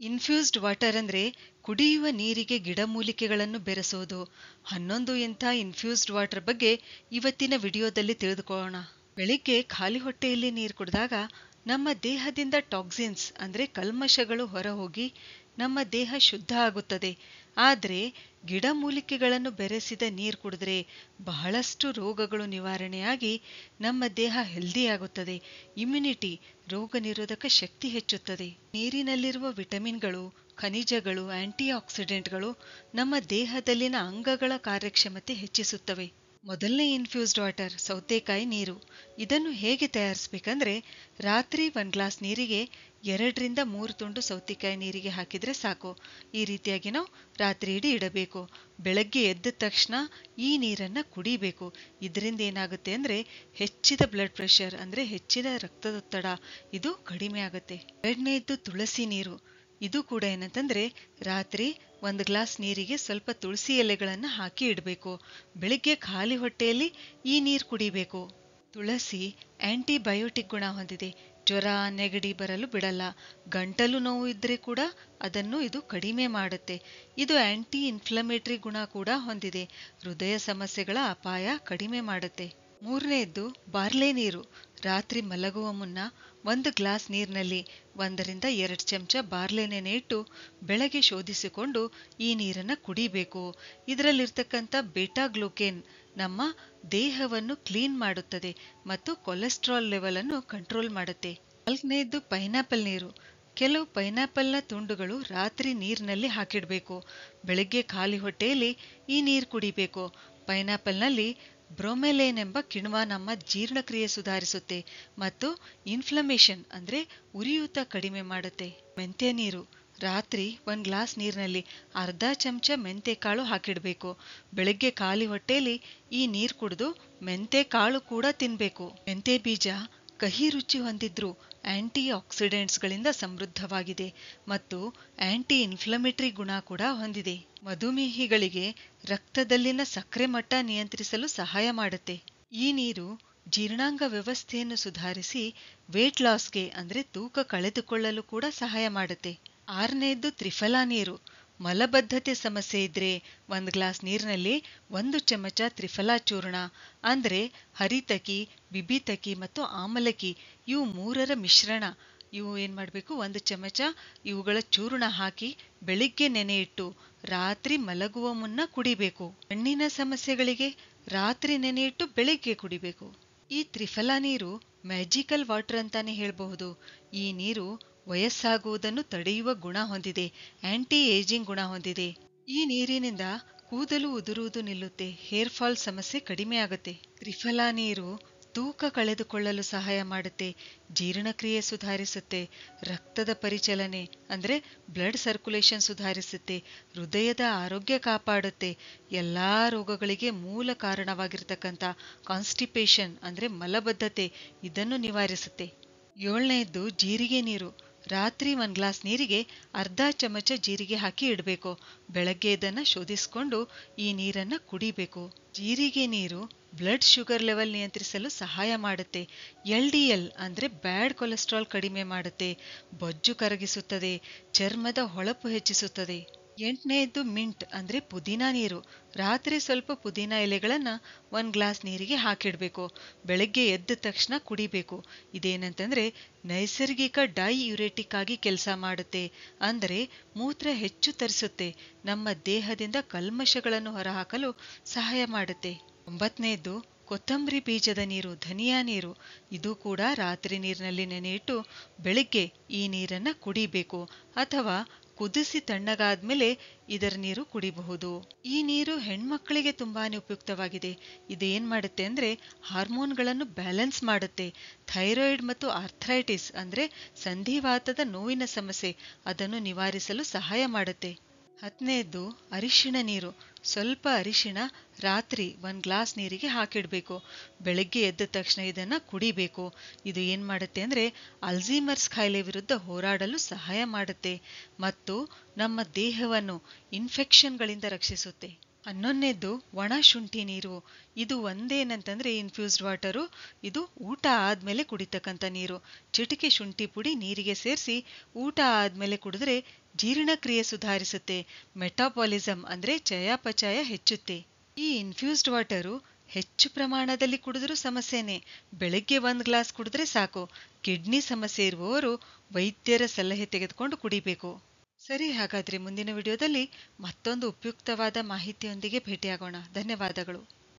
Infused water ಅಂದ್ರೆ ಕುಡಿಯುವ ನೀರಿಗೆ ಗಿಡಮೂಲಿಕೆಗಳನ್ನು ಬೆರೆಸೋದು. 11 ಇಂಥ ಇನ್ಫ್ಯೂಸ್ಡ್ ವಾಟರ್ ಬಗ್ಗೆ ಇವತ್ತಿನ ವಿಡಿಯೋದಲ್ಲಿ ತಿಳಿದುಕೊಳ್ಳೋಣ. ಬೆಳಿಗ್ಗೆ ಖಾಲಿ ಹೊಟ್ಟೆಯಲ್ಲಿ ನೀರು ಕುಡಿದಾಗ ನಮ್ಮ ದೇಹದಿಂದ ಟಾಕ್ಸಿನ್ಸ್ ಅಂದ್ರೆ ಕಲ್ಮಶಗಳು ಹೊರಹೋಗಿ ನಮ್ಮ ದೇಹ ಶುದ್ಧ ಆಗುತ್ತದೆ. ಆದರೆ ಗಿಡಮೂಲಿಕೆಗಳನ್ನು ಬೆರೆಸಿದ ನೀರು ಕುಡಿದ್ರೆ ಬಹಳಷ್ಟು ರೋಗಗಳು ನಿವಾರಣೆಯಾಗಿ ನಮ್ಮ ದೇಹ ಹೆಲ್ದಿ ಆಗುತ್ತದೆ. ಇಮ್ಯುನಿಟಿ, ರೋಗ ನಿರೋಧಕ ಶಕ್ತಿ ಹೆಚ್ಚುತ್ತದೆ. ನೀರಿನಲ್ಲಿರುವ ವಿಟಮಿನ್ಗಳು, ಖನಿಜಗಳು, ಆಂಟಿ ಆಕ್ಸಿಡೆಂಟ್ಗಳು ನಮ್ಮ ದೇಹದಲ್ಲಿನ ಅಂಗಗಳ ಕಾರ್ಯಕ್ಷಮತೆ ಹೆಚ್ಚಿಸುತ್ತವೆ. ಮೊದಲನೇ ಇನ್ಫ್ಯೂಸ್ಡ್ ವಾಟರ್ ಸೌತೆಕಾಯಿ ನೀರು. ಇದನ್ನು ಹೇಗೆ ತಯಾರಿಸಬೇಕಂದ್ರೆ, ರಾತ್ರಿ 1 ಗ್ಲಾಸ್ ನೀರಿಗೆ 2 ರಿಂದ 3 ತುಂಡು ಸೌತೆಕಾಯಿ ನೀರಿಗೆ ಹಾಕಿದ್ರೆ ಸಾಕು. ಈ ರೀತಿಯಾಗಿ ನಾವು ರಾತ್ರಿ ಇಡೀ ಇಡಬೇಕು. ಬೆಳಗ್ಗೆ ಎದ್ದ ತಕ್ಷಣ ಈ ನೀರನ್ನ ಕುಡಿಬೇಕು. ಇದರಿಂದ ಏನಾಗುತ್ತೆ ಅಂದ್ರೆ ಹೆಚ್ಚಿದ ಬ್ಲಡ್ ಪ್ರೆಷರ್ ಅಂದ್ರೆ ಹೆಚ್ಚಿದ ರಕ್ತದೊತ್ತಡ ಇದು ಕಡಿಮೆ ಆಗುತ್ತೆ. ಎರಡನೇದ್ದು ತುಳಸಿ ನೀರು. ಇದು ಕೂಡ ಏನಂತಂದ್ರೆ ರಾತ್ರಿ 1 ಗ್ಲಾಸ್ ನೀರಿಗೆ ಸ್ವಲ್ಪ ತುಳಸಿ ಎಲೆಗಳನ್ನ ಹಾಕಿ ಇಡಬೇಕು. ಬೆಳಿಗ್ಗೆ ಖಾಲಿ ಹೊಟ್ಟೆಯಲ್ಲಿ ಈ ನೀರು ಕುಡಿಬೇಕು. ತುಳಸಿ ಆಂಟಿಬಯೋಟಿಕ್ ಗುಣ ಹೊಂದಿದೆ. ಜ್ವರ, ನೆಗಡಿ ಬರಲು ಬಿಡಲ್ಲ. ಗಂಟಲು ನೋವು ಇದ್ರೆ ಕೂಡ ಅದನ್ನು ಇದು ಕಡಿಮೆ ಮಾಡುತ್ತೆ. ಇದು ಆಂಟಿ ಇನ್ಫ್ಲಮೇಟರಿ ಗುಣ ಕೂಡ ಹೊಂದಿದೆ. ಹೃದಯ ಸಮಸ್ಯೆಗಳ ಅಪಾಯ ಕಡಿಮೆ ಮಾಡುತ್ತೆ. ಮೂರನೆಯದ್ದು ಬಾರ್ಲೆ ನೀರು. ರಾತ್ರಿ ಮಲಗುವ ಮುನ್ನ 1 ಗ್ಲಾಸ್ ನೀರಿನಲ್ಲಿ 1 ರಿಂದ 2 ಚಮಚ ಬಾರ್ಲೆ ನೆನೆ ಇಟ್ಟು ಬೆಳಗ್ಗೆ ಶೋಧಿಸಿಕೊಂಡು ಈ ನೀರನ್ನ ಕುಡಿಬೇಕು. ಇದರಲ್ಲಿರ್ತಕ್ಕಂಥ ಬೀಟಾ ಗ್ಲೂಕೇನ್ ನಮ್ಮ ದೇಹವನ್ನು ಕ್ಲೀನ್ ಮಾಡುತ್ತದೆ ಮತ್ತು ಕೊಲೆಸ್ಟ್ರಾಲ್ ಲೆವೆಲ್ ಅನ್ನು ಕಂಟ್ರೋಲ್ ಮಾಡುತ್ತೆ. 4ನೇದ್ದು ಪೈನಾಪಲ್ ನೀರು. ಕೆಲವು ಪೈನಾಪಲ್ನ ತುಂಡುಗಳು ರಾತ್ರಿ ನೀರಿನಲ್ಲಿ ಹಾಕಿಡಬೇಕು. ಬೆಳಗ್ಗೆ ಖಾಲಿ ಹೊಟ್ಟೆಯಲ್ಲಿ ಈ ನೀರು ಕುಡಿಬೇಕು. ಪೈನಾಪಲ್ನಲ್ಲಿ ಬ್ರೊಮೆಲೇನ್ ಎಂಬ ಕಿಣ್ವ ನಮ್ಮ ಜೀರ್ಣಕ್ರಿಯೆ ಸುಧಾರಿಸುತ್ತೆ ಮತ್ತು ಇನ್ಫ್ಲಮೇಷನ್ ಅಂದ್ರೆ ಉರಿಯೂತ ಕಡಿಮೆ ಮಾಡುತ್ತೆ. ಮೆಂತ್ಯ ನೀರು. ರಾತ್ರಿ 1 ಗ್ಲಾಸ್ ನೀರಿನಲ್ಲಿ ಅರ್ಧ ಚಮಚ ಮೆಂತೆ ಕಾಳು ಹಾಕಿಡಬೇಕು. ಬೆಳಗ್ಗೆ ಖಾಲಿ ಹೊಟ್ಟೆಯಲ್ಲಿ ಈ ನೀರು ಕುಡಿದು ಮೆಂತೆ ಕಾಳು ಕೂಡ ತಿನ್ಬೇಕು. ಮೆಂತೆ ಬೀಜ ಕಹಿ ರುಚಿ ಹೊಂದಿದ್ರು ಆಂಟಿ ಆಕ್ಸಿಡೆಂಟ್ಸ್ಗಳಿಂದ ಸಮೃದ್ಧವಾಗಿದೆ ಮತ್ತು ಆಂಟಿ ಇನ್ಫ್ಲಮೇಟರಿ ಗುಣ ಕೂಡ ಹೊಂದಿದೆ. ಮಧುಮೇಹಿಗಳಿಗೆ ರಕ್ತದಲ್ಲಿನ ಸಕ್ಕರೆ ಮಟ್ಟ ನಿಯಂತ್ರಿಸಲು ಸಹಾಯ ಮಾಡುತ್ತೆ. ಈ ನೀರು ಜೀರ್ಣಾಂಗ ವ್ಯವಸ್ಥೆಯನ್ನು ಸುಧಾರಿಸಿ ವೇಟ್ ಲಾಸ್ಗೆ ಅಂದ್ರೆ ತೂಕ ಕಳೆದುಕೊಳ್ಳಲು ಕೂಡ ಸಹಾಯ ಮಾಡುತ್ತೆ. 6ನೇದ್ದು ತ್ರಿಫಲಾ ನೀರು. ಮಲಬದ್ಧತೆ ಸಮಸ್ಯೆ ಇದ್ರೆ 1 ಗ್ಲಾಸ್ ನೀರಿನಲ್ಲಿ 1 ಚಮಚ ತ್ರಿಫಲಾ ಚೂರ್ಣ ಅಂದ್ರೆ ಹರಿತಕಿ, ಬಿಬಿತಕಿ ಮತ್ತು ಆಮಲಕಿ ಇವು 3ರ ಮಿಶ್ರಣ. ಇವು ಏನ್ ಮಾಡ್ಬೇಕು, 1 ಚಮಚ ಇವುಗಳ ಚೂರ್ಣ ಹಾಕಿ ಬೆಳಿಗ್ಗೆ ನೆನೆ ಇಟ್ಟು ರಾತ್ರಿ ಮಲಗುವ ಮುನ್ನ ಕುಡಿಬೇಕು. ಕಣ್ಣಿನ ಸಮಸ್ಯೆಗಳಿಗೆ ರಾತ್ರಿ ನೆನೆ ಇಟ್ಟು ಬೆಳಿಗ್ಗೆ ಕುಡಿಬೇಕು. ಈ ತ್ರಿಫಲಾ ನೀರು ಮ್ಯಾಜಿಕಲ್ ವಾಟರ್ ಅಂತಾನೆ ಹೇಳಬಹುದು. ಈ ನೀರು ವಯಸ್ಸಾಗುವುದನ್ನು ತಡೆಯುವ ಗುಣ ಹೊಂದಿದೆ. ಆಂಟಿ ಏಜಿಂಗ್ ಗುಣ ಹೊಂದಿದೆ. ಈ ನೀರಿನಿಂದ ಕೂದಲು ಉದುರುವುದು ನಿಲ್ಲುತ್ತೆ. ಹೇರ್ ಫಾಲ್ ಸಮಸ್ಯೆ ಕಡಿಮೆ ಆಗುತ್ತೆ. ತ್ರಿಫಲಾ ನೀರು ತೂಕ ಕಳೆದುಕೊಳ್ಳಲು ಸಹಾಯ ಮಾಡುತ್ತೆ. ಜೀರ್ಣಕ್ರಿಯೆ ಸುಧಾರಿಸುತ್ತೆ. ರಕ್ತದ ಪರಿಚಲನೆ ಅಂದ್ರೆ ಬ್ಲಡ್ ಸರ್ಕ್ಯುಲೇಷನ್ ಸುಧಾರಿಸುತ್ತೆ. ಹೃದಯದ ಆರೋಗ್ಯ ಕಾಪಾಡುತ್ತೆ. ಎಲ್ಲಾ ರೋಗಗಳಿಗೆ ಮೂಲ ಕಾರಣವಾಗಿರ್ತಕ್ಕಂಥ ಕಾನ್ಸ್ಟಿಪೇಷನ್ ಅಂದ್ರೆ ಮಲಬದ್ಧತೆ ಇದನ್ನು ನಿವಾರಿಸುತ್ತೆ. 7ನೇದ್ದು ಜೀರಿಗೆ ನೀರು. ರಾತ್ರಿ 1 ಗ್ಲಾಸ್ ನೀರಿಗೆ ಅರ್ಧ ಚಮಚ ಜೀರಿಗೆ ಹಾಕಿ ಇಡಬೇಕು. ಬೆಳಗ್ಗೆ ಇದನ್ನ ಶೋಧಿಸಿಕೊಂಡು ಈ ನೀರನ್ನ ಕುಡಿಬೇಕು. ಜೀರಿಗೆ ನೀರು ಬ್ಲಡ್ ಶುಗರ್ ಲೆವೆಲ್ ನಿಯಂತ್ರಿಸಲು ಸಹಾಯ ಮಾಡುತ್ತೆ. LDL ಅಂದ್ರೆ ಬ್ಯಾಡ್ ಕೊಲೆಸ್ಟ್ರಾಲ್ ಕಡಿಮೆ ಮಾಡುತ್ತೆ. ಬೊಜ್ಜು ಕರಗಿಸುತ್ತದೆ. ಚರ್ಮದ ಹೊಳಪು ಹೆಚ್ಚಿಸುತ್ತದೆ. 8ನೇದ್ದು ಮಿಂಟ್ ಅಂದ್ರೆ ಪುದೀನಾ ನೀರು. ರಾತ್ರಿ ಸ್ವಲ್ಪ ಪುದೀನಾ ಎಲೆಗಳನ್ನ 1 ಗ್ಲಾಸ್ ನೀರಿಗೆ ಹಾಕಿಡ್ಬೇಕು. ಬೆಳಗ್ಗೆ ಎದ್ದ ತಕ್ಷಣ ಕುಡಿಬೇಕು. ಇದೇನಂತಂದ್ರೆ ನೈಸರ್ಗಿಕ ಡೈಯೂರೆಟಿಕ್ ಆಗಿ ಕೆಲಸ ಮಾಡುತ್ತೆ. ಅಂದರೆ ಮೂತ್ರ ಹೆಚ್ಚು ತರಿಸುತ್ತೆ. ನಮ್ಮ ದೇಹದಿಂದ ಕಲ್ಮಶಗಳನ್ನು ಹೊರಹಾಕಲು ಸಹಾಯ ಮಾಡುತ್ತೆ. 9ನೇದ್ದು ಕೊತ್ತಂಬರಿ ಬೀಜದ ನೀರು, ಧನಿಯಾ ನೀರು. ಇದು ಕೂಡ ರಾತ್ರಿ ನೀರಿನಲ್ಲಿ ನೆನೆ ಇಟ್ಟು ಬೆಳಿಗ್ಗೆ ಈ ನೀರನ್ನ ಕುಡಿಬೇಕು ಅಥವಾ ಕುದಿಸಿ ತಣ್ಣಗಾದ್ಮೇಲೆ ಇದರ ನೀರು ಕುಡಿಬಹುದು. ಈ ನೀರು ಹೆಣ್ಮಕ್ಕಳಿಗೆ ತುಂಬಾನೇ ಉಪಯುಕ್ತವಾಗಿದೆ. ಇದು ಏನ್ ಮಾಡುತ್ತೆ ಅಂದ್ರೆ ಹಾರ್ಮೋನ್ಗಳನ್ನು ಬ್ಯಾಲೆನ್ಸ್ ಮಾಡುತ್ತೆ. ಥೈರಾಯ್ಡ್ ಮತ್ತು ಆರ್ಥರೈಟಿಸ್ ಅಂದ್ರೆ ಸಂಧಿವಾತದ ನೋವಿನ ಸಮಸ್ಯೆ ಅದನ್ನು ನಿವಾರಿಸಲು ಸಹಾಯ ಮಾಡುತ್ತೆ. 10ನೇದ್ದು ಅರಿಶಿಣ ನೀರು. ಸ್ವಲ್ಪ ಅರಿಶಿಣ ರಾತ್ರಿ 1 ಗ್ಲಾಸ್ ನೀರಿಗೆ ಹಾಕಿಡ್ಬೇಕು. ಬೆಳಗ್ಗೆ ಎದ್ದ ತಕ್ಷಣ ಇದನ್ನ ಕುಡಿಬೇಕು. ಇದು ಏನ್ ಮಾಡುತ್ತೆ ಅಂದ್ರೆ ಅಲ್ಝೀಮರ್ಸ್ ಕಾಯಿಲೆ ವಿರುದ್ಧ ಹೋರಾಡಲು ಸಹಾಯ ಮಾಡುತ್ತೆ ಮತ್ತು ನಮ್ಮ ದೇಹವನ್ನು ಇನ್ಫೆಕ್ಷನ್ಗಳಿಂದ ರಕ್ಷಿಸುತ್ತೆ. ಹನ್ನೊಂದನೇದ್ದು ಒಣ ಶುಂಠಿ ನೀರು. ಇದು ಒಂದೇನಂತಂದ್ರೆ ಇನ್ಫ್ಯೂಸ್ಡ್ ವಾಟರು, ಇದು ಊಟ ಆದ್ಮೇಲೆ ಕುಡಿತಕ್ಕಂಥ ನೀರು. ಚಿಟಿಕೆ ಶುಂಠಿ ಪುಡಿ ನೀರಿಗೆ ಸೇರಿಸಿ ಊಟ ಆದ್ಮೇಲೆ ಕುಡಿದ್ರೆ ಜೀರ್ಣಕ್ರಿಯೆ ಸುಧಾರಿಸುತ್ತೆ, ಮೆಟಾಬಾಲಿಸಮ್ ಅಂದ್ರೆ ಚಯಾಪಚಯ ಹೆಚ್ಚುತ್ತೆ. ಈ ಇನ್ಫ್ಯೂಸ್ಡ್ ವಾಟರು ಹೆಚ್ಚು ಪ್ರಮಾಣದಲ್ಲಿ ಕುಡಿದ್ರೂ ಸಮಸ್ಯೆನೆ. ಬೆಳಗ್ಗೆ 1 ಗ್ಲಾಸ್ ಕುಡಿದ್ರೆ ಸಾಕು. ಕಿಡ್ನಿ ಸಮಸ್ಯೆ ಇರುವವರು ವೈದ್ಯರ ಸಲಹೆ ತೆಗೆದುಕೊಂಡು ಕುಡಿಬೇಕು. ಸರಿ, ಹಾಗಾದ್ರೆ ಮುಂದಿನ ವಿಡಿಯೋದಲ್ಲಿ ಮತ್ತೊಂದು ಉಪಯುಕ್ತವಾದ ಮಾಹಿತಿಯೊಂದಿಗೆ ಭೇಟಿಯಾಗೋಣ. ಧನ್ಯವಾದಗಳು.